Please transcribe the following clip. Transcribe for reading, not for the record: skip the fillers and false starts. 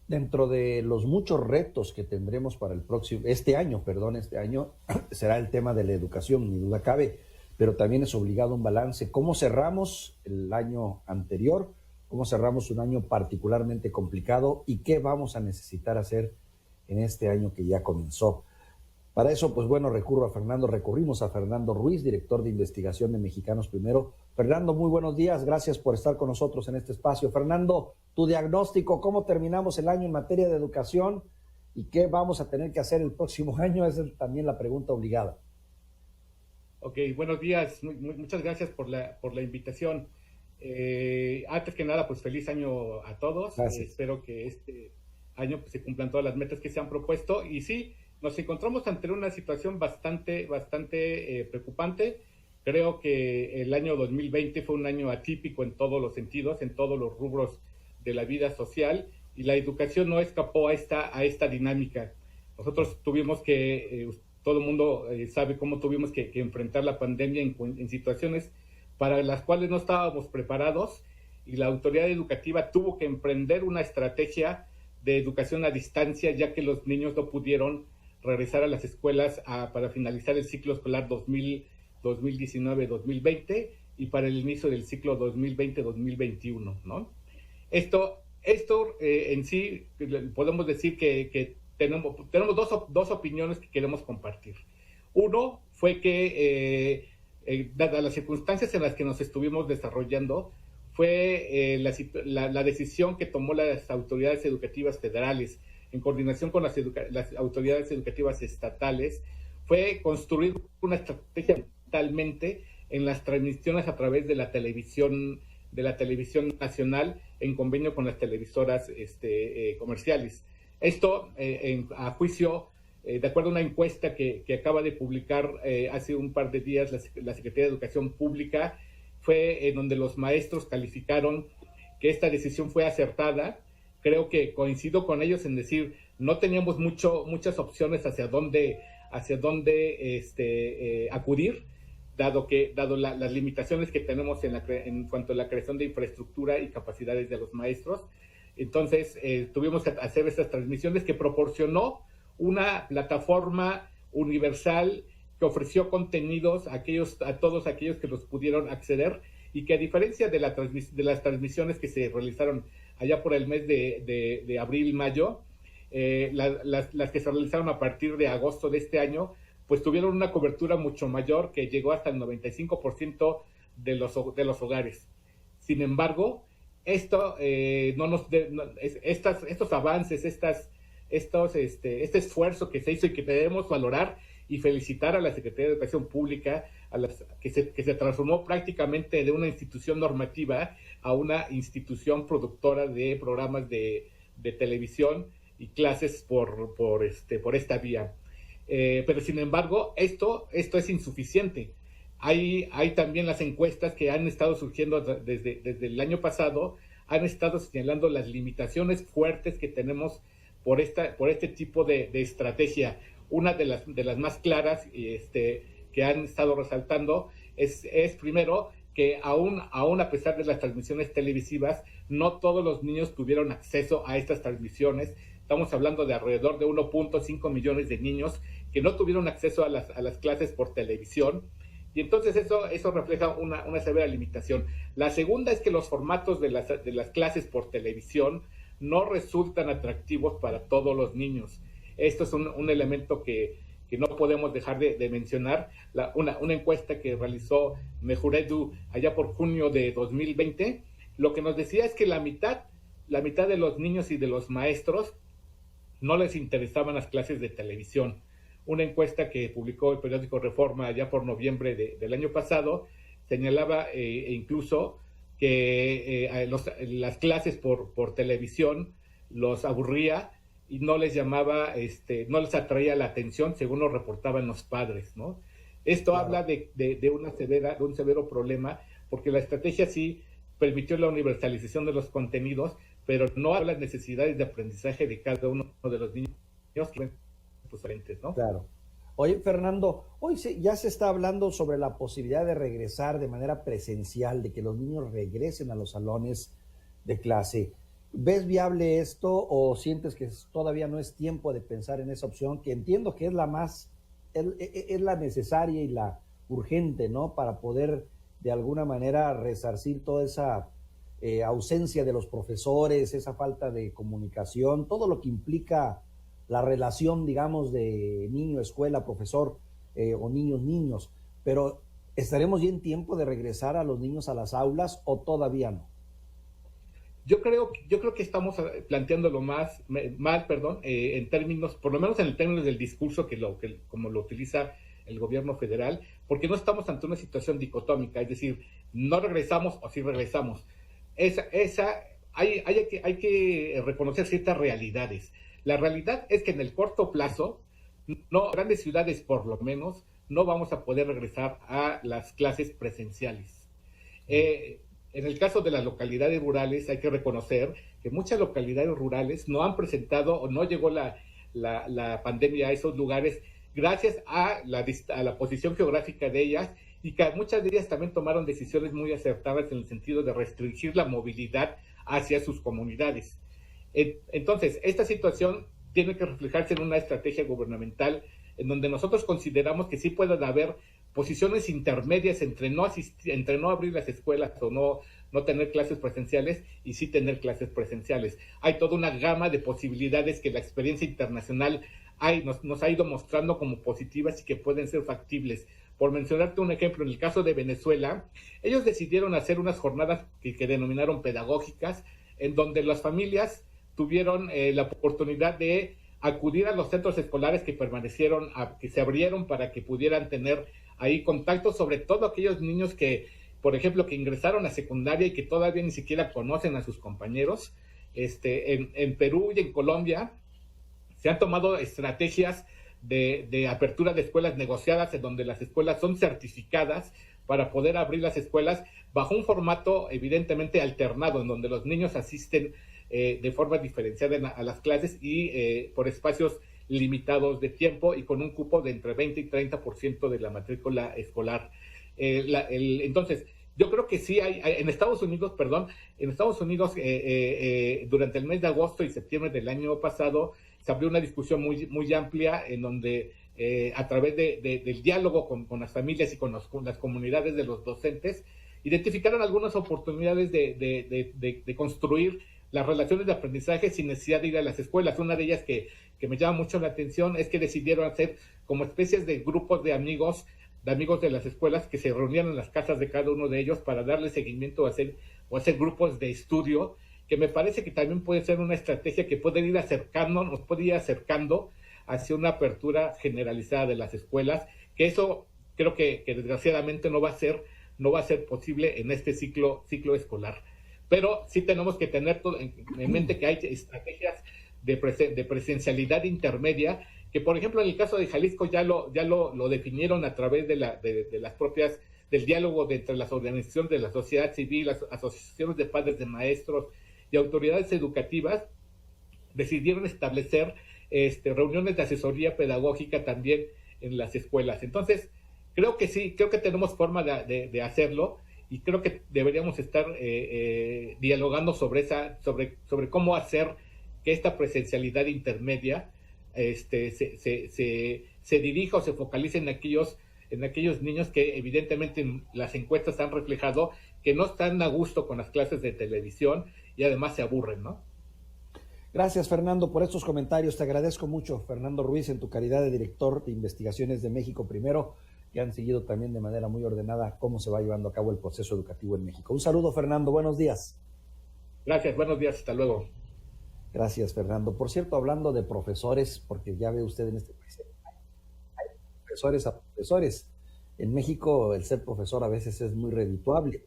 Dentro de los muchos retos que tendremos para este año, será el tema de la educación, ni duda cabe, pero también es obligado un balance. ¿Cómo cerramos el año anterior? ¿Cómo cerramos un año particularmente complicado? ¿Y qué vamos a necesitar hacer en este año que ya comenzó? Para eso, pues bueno, recurrimos a Fernando Ruiz, director de investigación de Mexicanos Primero. Fernando, muy buenos días, gracias por estar con nosotros en este espacio. Fernando, tu diagnóstico, ¿cómo terminamos el año en materia de educación y qué vamos a tener que hacer el próximo año? Esa es también la pregunta obligada. Ok, buenos días, muchas gracias por la invitación. Antes que nada, pues feliz año a todos. Gracias. Espero que este año pues, se cumplan todas las metas que se han propuesto. Y sí, nos encontramos ante una situación bastante preocupante. Creo que el año 2020 fue un año atípico en todos los sentidos, en todos los rubros de la vida social, y la educación no escapó a esta dinámica. Nosotros tuvimos que, todo el mundo sabe cómo tuvimos que enfrentar la pandemia en situaciones para las cuales no estábamos preparados, y la autoridad educativa tuvo que emprender una estrategia de educación a distancia, ya que los niños no pudieron regresar a las escuelas para finalizar el ciclo escolar 2019-2020 y para el inicio del ciclo 2020-2021, ¿no? Esto en sí podemos decir que tenemos dos opiniones que queremos compartir. Uno fue que, dadas las circunstancias en las que nos estuvimos desarrollando, fue la decisión que tomó las autoridades educativas federales, en coordinación con las autoridades educativas estatales, fue construir una estrategia totalmente en las transmisiones a través de la televisión nacional, en convenio con las televisoras comerciales. Esto, a juicio, de acuerdo a una encuesta que acaba de publicar hace un par de días la Secretaría de Educación Pública, fue en donde los maestros calificaron que esta decisión fue acertada. Creo que coincido con ellos en decir, no teníamos muchas opciones hacia dónde acudir, dado las limitaciones que tenemos en cuanto a la creación de infraestructura y capacidades de los maestros. Entonces, tuvimos que hacer estas transmisiones que proporcionó una plataforma universal que ofreció contenidos a todos aquellos que los pudieron acceder, y que, a diferencia de las transmisiones que se realizaron allá por el mes de abril, mayo, las que se realizaron a partir de agosto de este año, pues tuvieron una cobertura mucho mayor, que llegó hasta el 95% de los hogares. Sin embargo, estos avances, este esfuerzo que se hizo y que debemos valorar y felicitar a la Secretaría de Educación Pública, que se transformó prácticamente de una institución normativa a una institución productora de programas de televisión y clases por esta vía. Pero sin embargo, esto es insuficiente. Hay también las encuestas que han estado surgiendo desde el año pasado, han estado señalando las limitaciones fuertes que tenemos por este tipo de estrategia. Una de las más claras que han estado resaltando es primero que aún a pesar de las transmisiones televisivas, no todos los niños tuvieron acceso a estas transmisiones. Estamos hablando de alrededor de 1.5 millones de niños que no tuvieron acceso a las clases por televisión, y entonces eso refleja una severa limitación. La segunda es que los formatos de las clases por televisión no resultan atractivos para todos los niños. Esto es un elemento que no podemos dejar de mencionar. Una encuesta que realizó Mejuredu allá por junio de 2020, lo que nos decía es que la mitad de los niños y de los maestros no les interesaban las clases de televisión. Una encuesta que publicó el periódico Reforma allá por noviembre del año pasado señalaba incluso que las clases por televisión los aburría y no les llamaba, no les atraía la atención, según lo reportaban los padres, ¿no? Esto Claro. habla de un severo problema, porque la estrategia sí permitió la universalización de los contenidos, pero no habla de las necesidades de aprendizaje de cada uno de los niños diferentes, ¿no? Claro. Oye, Fernando, hoy ya se está hablando sobre la posibilidad de regresar de manera presencial, de que los niños regresen a los salones de clase. ¿Ves viable esto o sientes que todavía no es tiempo de pensar en esa opción, que entiendo que es la más, es la necesaria y la urgente, ¿no? Para poder de alguna manera resarcir toda esa ausencia de los profesores, esa falta de comunicación, todo lo que implica la relación, digamos, de niño, escuela, profesor o niños, niños. Pero ¿estaremos ya en tiempo de regresar a los niños a las aulas o todavía no? Yo creo que estamos planteándolo mal, perdón, en términos, por lo menos en el términos del discurso como lo utiliza el gobierno federal, porque no estamos ante una situación dicotómica, es decir, no regresamos o sí regresamos. Hay que reconocer ciertas realidades. La realidad es que en el corto plazo, no, grandes ciudades por lo menos, no vamos a poder regresar a las clases presenciales. En el caso de las localidades rurales, hay que reconocer que muchas localidades rurales no han presentado o no llegó la pandemia a esos lugares gracias a la posición geográfica de ellas, y que muchas de ellas también tomaron decisiones muy acertadas en el sentido de restringir la movilidad hacia sus comunidades. Entonces, esta situación tiene que reflejarse en una estrategia gubernamental en donde nosotros consideramos que sí pueden haber posiciones intermedias entre no abrir las escuelas o no tener clases presenciales y sí tener clases presenciales. Hay toda una gama de posibilidades que la experiencia internacional nos ha ido mostrando como positivas y que pueden ser factibles. Por mencionarte un ejemplo, en el caso de Venezuela, ellos decidieron hacer unas jornadas que denominaron pedagógicas, en donde las familias tuvieron la oportunidad de acudir a los centros escolares que se abrieron para que pudieran tener ahí contacto, sobre todo aquellos niños que, por ejemplo, que ingresaron a secundaria y que todavía ni siquiera conocen a sus compañeros. En Perú y en Colombia se han tomado estrategias de apertura de escuelas negociadas, en donde las escuelas son certificadas para poder abrir las escuelas bajo un formato evidentemente alternado, en donde los niños asisten de forma diferenciada a las clases y por espacios limitados de tiempo y con un cupo de entre 20 y 30% de la matrícula escolar. Entonces, yo creo que sí en Estados Unidos, durante el mes de agosto y septiembre del año pasado, se abrió una discusión muy amplia en donde a través del diálogo con las familias y con las comunidades de los docentes, identificaron algunas oportunidades de construir las relaciones de aprendizaje sin necesidad de ir a las escuelas. Una de ellas que me llama mucho la atención es que decidieron hacer como especies de grupos de amigos de las escuelas que se reunían en las casas de cada uno de ellos para darle seguimiento o hacer grupos de estudio, que me parece que también puede ser una estrategia que nos puede ir acercando hacia una apertura generalizada de las escuelas, que eso creo que desgraciadamente no va a ser posible en este ciclo escolar. Pero sí tenemos que tener en mente que hay estrategias de presencialidad intermedia, que por ejemplo en el caso de Jalisco ya lo definieron a través de las propias, del diálogo entre las organizaciones de la sociedad civil, las asociaciones de padres de maestros y autoridades educativas. Decidieron establecer reuniones de asesoría pedagógica también en las escuelas. Entonces, creo que tenemos forma de hacerlo, y creo que deberíamos estar dialogando sobre cómo hacer que esta presencialidad intermedia se dirija o se focalice en aquellos niños que evidentemente las encuestas han reflejado que no están a gusto con las clases de televisión y además se aburren, ¿no? Gracias, Fernando, por estos comentarios. Te agradezco mucho, Fernando Ruiz, en tu calidad de director de investigaciones de México Primero, que han seguido también de manera muy ordenada cómo se va llevando a cabo el proceso educativo en México. Un saludo, Fernando. Buenos días. Gracias, buenos días. Hasta luego. Gracias, Fernando. Por cierto, hablando de profesores, porque ya ve usted en este país, hay profesores a profesores. En México el ser profesor a veces es muy redituable.